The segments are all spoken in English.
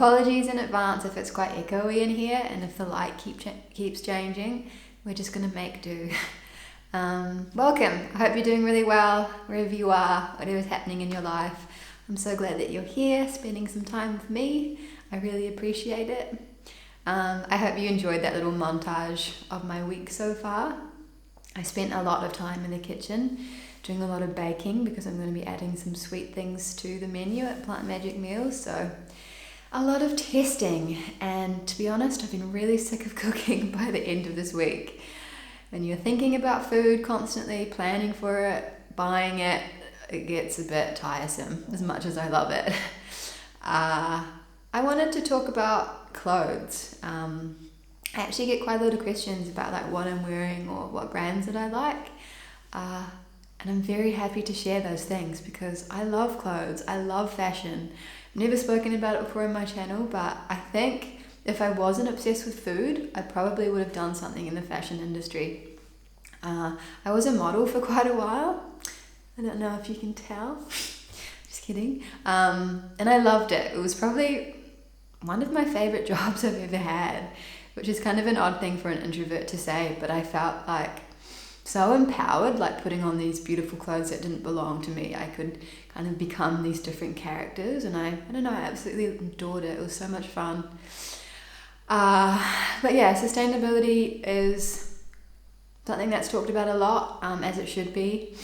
apologies in advance if it's quite echoey in here and if the light keeps changing. We're just going to make do. Welcome. I hope you're doing really well wherever you are, whatever's happening in your life. I'm so glad that you're here spending some time with me. I really appreciate it. I hope you enjoyed that little montage of my week so far. I spent a lot of time in the kitchen doing a lot of baking because I'm going to be adding some sweet things to the menu at Plant Magic Meals. So a lot of testing, and to be honest, I've been really sick of cooking by the end of this week. When you're thinking about food constantly, planning for it, buying it, it gets a bit tiresome as much as I love it. I wanted to talk about clothes. I actually get quite a lot of questions about like what I'm wearing or what brands that I like. And I'm very happy to share those things because I love clothes, I love fashion. I've never spoken about it before on my channel, but I think if I wasn't obsessed with food, I probably would have done something in the fashion industry. I was a model for quite a while. I don't know if you can tell. Just kidding. And I loved it. It was probably one of my favorite jobs I've ever had, which is kind of an odd thing for an introvert to say, but I felt like so empowered, like putting on these beautiful clothes that didn't belong to me. I could kind of become these different characters, and I don't know, I absolutely adored it. It was so much fun. But yeah, sustainability is something that's talked about a lot, as it should be.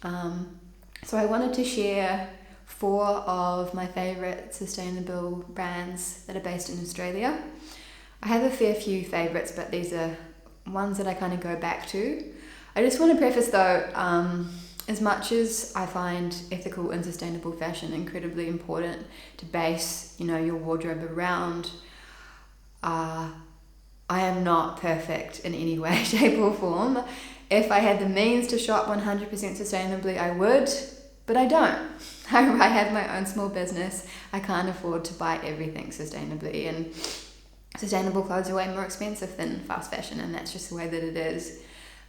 So I wanted to share 4 of my favorite sustainable brands that are based in Australia. I have a fair few favorites, but these are ones that I kind of go back to. I just want to preface though, as much as I find ethical and sustainable fashion incredibly important to base, your wardrobe around, I am not perfect in any way, shape or form. If I had the means to shop 100% sustainably, I would, but I don't. I have my own small business. I can't afford to buy everything sustainably, and sustainable clothes are way more expensive than fast fashion, and that's just the way that it is.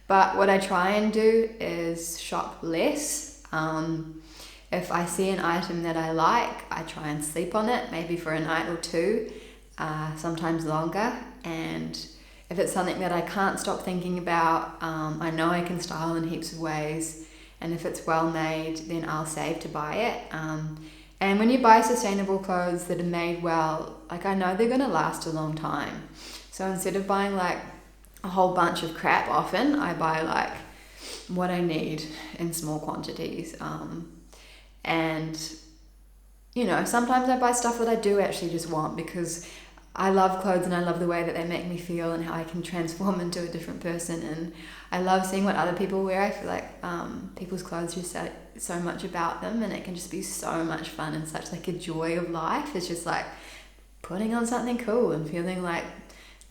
But what I try and do is shop less. If I see an item that I like, I try and sleep on it, maybe for a night or 2, sometimes longer. And if it's something that I can't stop thinking about, I know I can style in heaps of ways. And if it's well made, then I'll save to buy it. And when you buy sustainable clothes that are made well, like I know they're going to last a long time. So instead of buying like a whole bunch of crap, often I buy like what I need in small quantities. And sometimes I buy stuff that I do actually just want because I love clothes and I love the way that they make me feel and how I can transform into a different person. And I love seeing what other people wear. I feel like people's clothes just say so much about them, and it can just be so much fun and such like a joy of life. It's just like putting on something cool and feeling like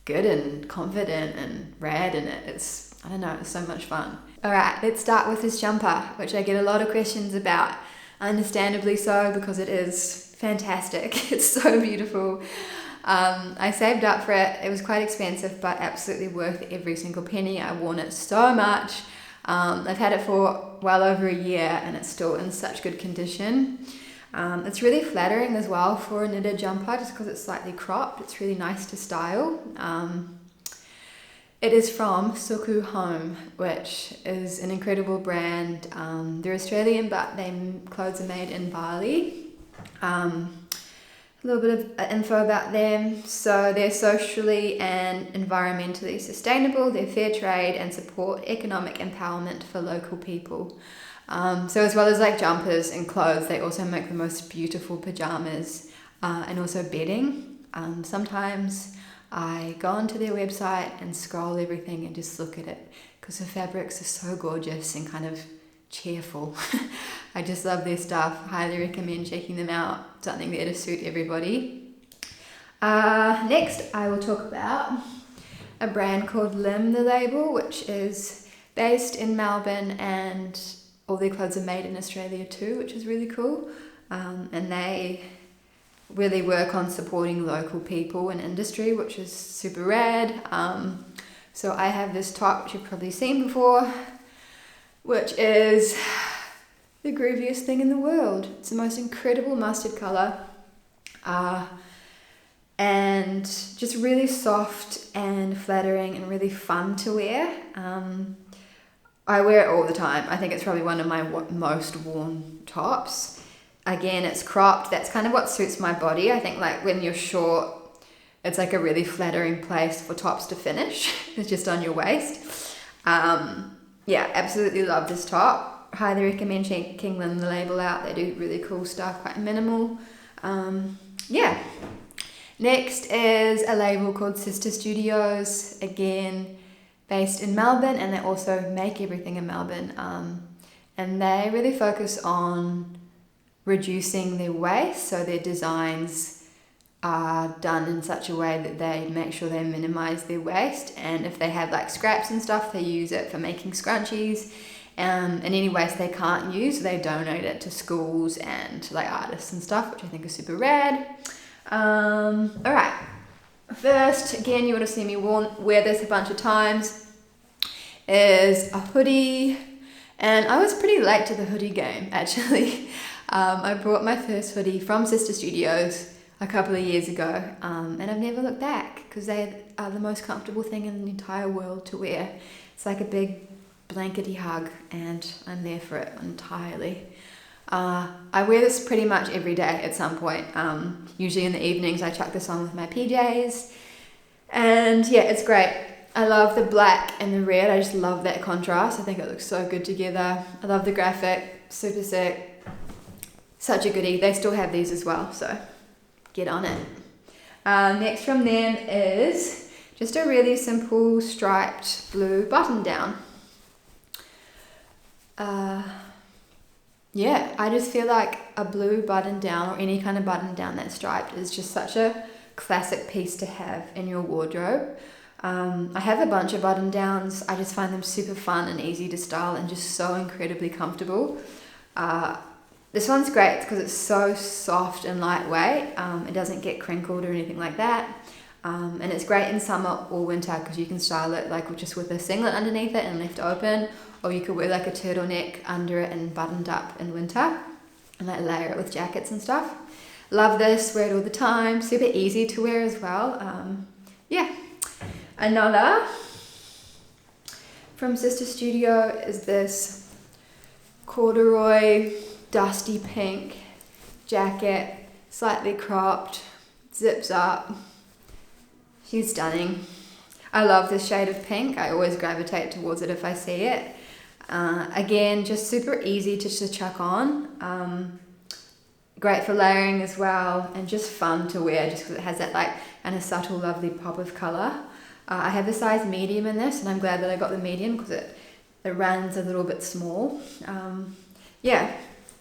good and confident and rad in it. It's so much fun. All right, let's start with this jumper, which I get a lot of questions about, understandably so, because it is fantastic. It's so beautiful. I saved up for it. It was quite expensive, but absolutely worth every single penny. I worn it so much. I've had it for well over a year and it's still in such good condition. It's really flattering as well for a knitted jumper, just because it's slightly cropped. It's really nice to style. It is from Soku Home, which is an incredible brand. They're Australian, but their clothes are made in Bali. A little bit of info about them. So they're socially and environmentally sustainable, they're fair trade and support economic empowerment for local people. So as well as like jumpers and clothes, they also make the most beautiful pajamas and also bedding. Sometimes I go onto their website and scroll everything and just look at it because the fabrics are so gorgeous and kind of cheerful. I just love their stuff. Highly recommend checking them out. Something there to suit everybody. Next, I will talk about a brand called Lim the Label, which is based in Melbourne, and all their clothes are made in Australia too, which is really cool. And they really work on supporting local people and industry, which is super rad. So I have this top, which you've probably seen before, which is the grooviest thing in the world. It's the most incredible mustard colour. and just really soft and flattering and really fun to wear. I wear it all the time. I think it's probably one of my most worn tops. Again, it's cropped. That's kind of what suits my body. I think like when you're short, it's like a really flattering place for tops to finish. It's just on your waist. Yeah, absolutely love this top. Highly recommend checking Lim the Label out. They do really cool stuff, quite minimal. Yeah. Next is a label called Sister Studios, again based in Melbourne, and they also make everything in Melbourne. And they really focus on reducing their waste, so their designs are done in such a way that they make sure they minimize their waste, and if they have like scraps and stuff, they use it for making scrunchies, and any waste they can't use, they donate it to schools and to like artists and stuff, which I think is super rad. Alright, first, again, you would have seen me wear this a bunch of times, is a hoodie, and I was pretty late to the hoodie game actually. I bought my first hoodie from Sister Studios a couple of years ago, and I've never looked back because they are the most comfortable thing in the entire world to wear. It's like a big blankety hug, and I'm there for it entirely. I wear this pretty much every day at some point. Usually in the evenings I chuck this on with my PJs, and yeah, it's great. I love the black and the red. I just love that contrast. I think it looks so good together. I love the graphic, super sick. Such a goodie. They still have these as well, so get on it. Next from them is just a really simple striped blue button down. Yeah, I just feel like a blue button down or any kind of button down that's striped is just such a classic piece to have in your wardrobe. I have a bunch of button downs. I just find them super fun and easy to style and just so incredibly comfortable. This one's great because it's so soft and lightweight. It doesn't get crinkled or anything like that. And it's great in summer or winter because you can style it like just with a singlet underneath it and left open, or you could wear like a turtleneck under it and buttoned up in winter and like layer it with jackets and stuff. Love this, wear it all the time, super easy to wear as well. Yeah. Another from Sister Studio is this corduroy dusty pink jacket, slightly cropped, zips up. She's stunning. I love this shade of pink. I always gravitate towards it if I see it. Again, just super easy to chuck on. Great for layering as well, and just fun to wear just because it has that like and a subtle lovely pop of colour. I have a size medium in this, and I'm glad that I got the medium because it runs a little bit small. Yeah,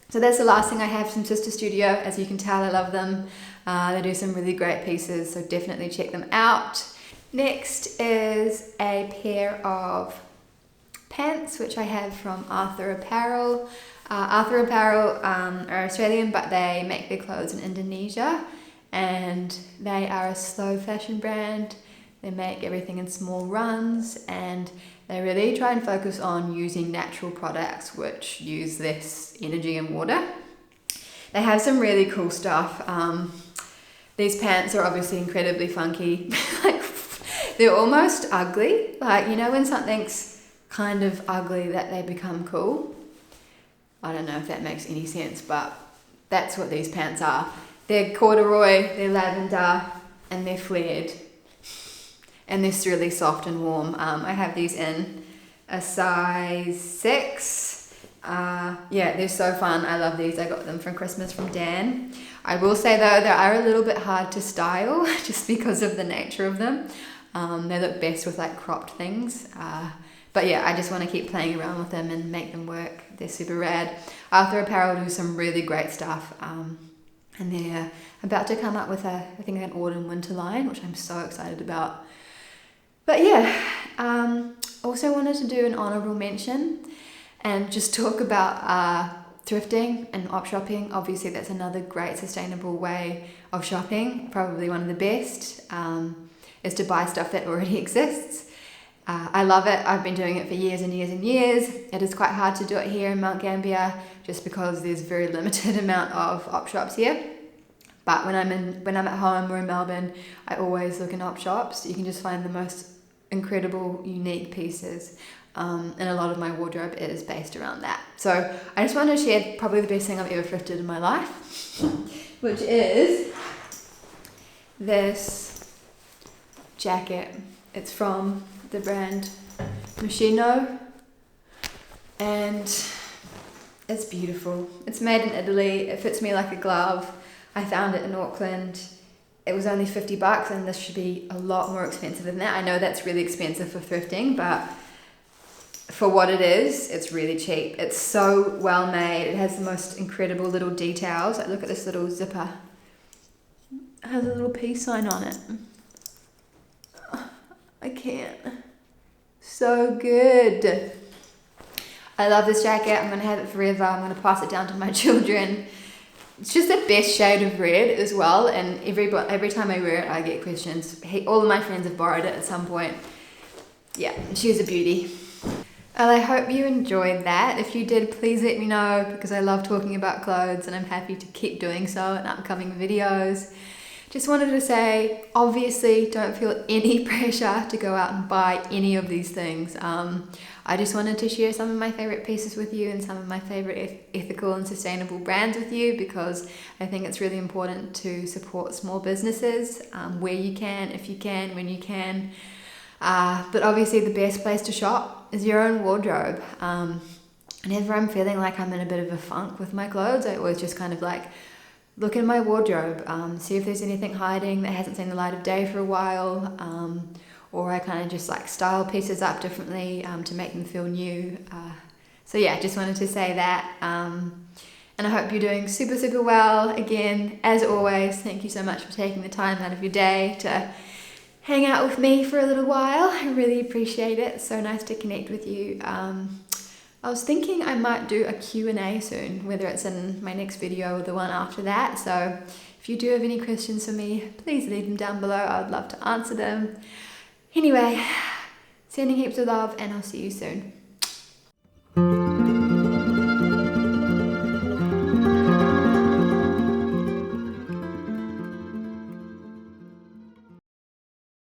so that's the last thing I have from Sister Studio. As you can tell, I love them. They do some really great pieces, so definitely check them out. Next is a pair of pants, which I have from Apparel. Apparel are Australian, but they make their clothes in Indonesia, and they are a slow fashion brand. They make everything in small runs, and they really try and focus on using natural products which use less energy and water. They have some really cool stuff. These pants are obviously incredibly funky. Like, they're almost ugly. Like, you know when something's kind of ugly that they become cool? I don't know if that makes any sense, but that's what these pants are. They're corduroy, they're lavender, and they're flared. And they're really soft and warm. I have these in a size 6. Yeah, they're so fun. I love these. I got them from Christmas from Dan. I will say though, they are a little bit hard to style just because of the nature of them. They look best with like cropped things. But yeah, I just want to keep playing around with them and make them work. They're super rad. Apparel do some really great stuff. And they're about to come up with I think an autumn winter line, which I'm so excited about. But yeah, also wanted to do an honourable mention and just talk about thrifting and op shopping. Obviously that's another great sustainable way of shopping, probably one of the best, is to buy stuff that already exists. I love it. I've been doing it for years and years and years. It is quite hard to do it here in Mount Gambier just because there's very limited amount of op shops here. But when I'm at home or in Melbourne, I always look in op shops. You can just find the most incredible, unique pieces. And a lot of my wardrobe is based around that. So I just wanted to share probably the best thing I've ever thrifted in my life, which is this jacket. It's from the brand Moschino, and it's beautiful. It's made in Italy. It fits me like a glove. I found it in Auckland. It was only $50, and this should be a lot more expensive than that. I know that's really expensive for thrifting, but for what it is, it's really cheap. It's so well made. It has the most incredible little details. Like, look at this little zipper. It has a little peace sign on it. I can't. So good. I love this jacket. I'm going to have it forever. I'm going to pass it down to my children. It's just the best shade of red as well, and every time I wear it, I get questions. All of my friends have borrowed it at some point. Yeah, she's a beauty. Well, I hope you enjoyed that. If you did, please let me know, because I love talking about clothes and I'm happy to keep doing so in upcoming videos. Just wanted to say, obviously, don't feel any pressure to go out and buy any of these things. I just wanted to share some of my favorite pieces with you and some of my favorite ethical and sustainable brands with you, because I think it's really important to support small businesses where you can, if you can, when you can. But obviously the best place to shop is your own wardrobe. Whenever I'm feeling like I'm in a bit of a funk with my clothes, I always just kind of like look in my wardrobe, see if there's anything hiding that hasn't seen the light of day for a while, or I kind of just like style pieces up differently to make them feel new. So yeah, just wanted to say that. And I hope you're doing super, super well. Again, as always, thank you so much for taking the time out of your day to hang out with me for a little while. I really appreciate it. So nice to connect with you. I was thinking I might do a Q&A soon, whether it's in my next video or the one after that. So if you do have any questions for me, please leave them down below. I would love to answer them. Anyway, sending heaps of love, and I'll see you soon.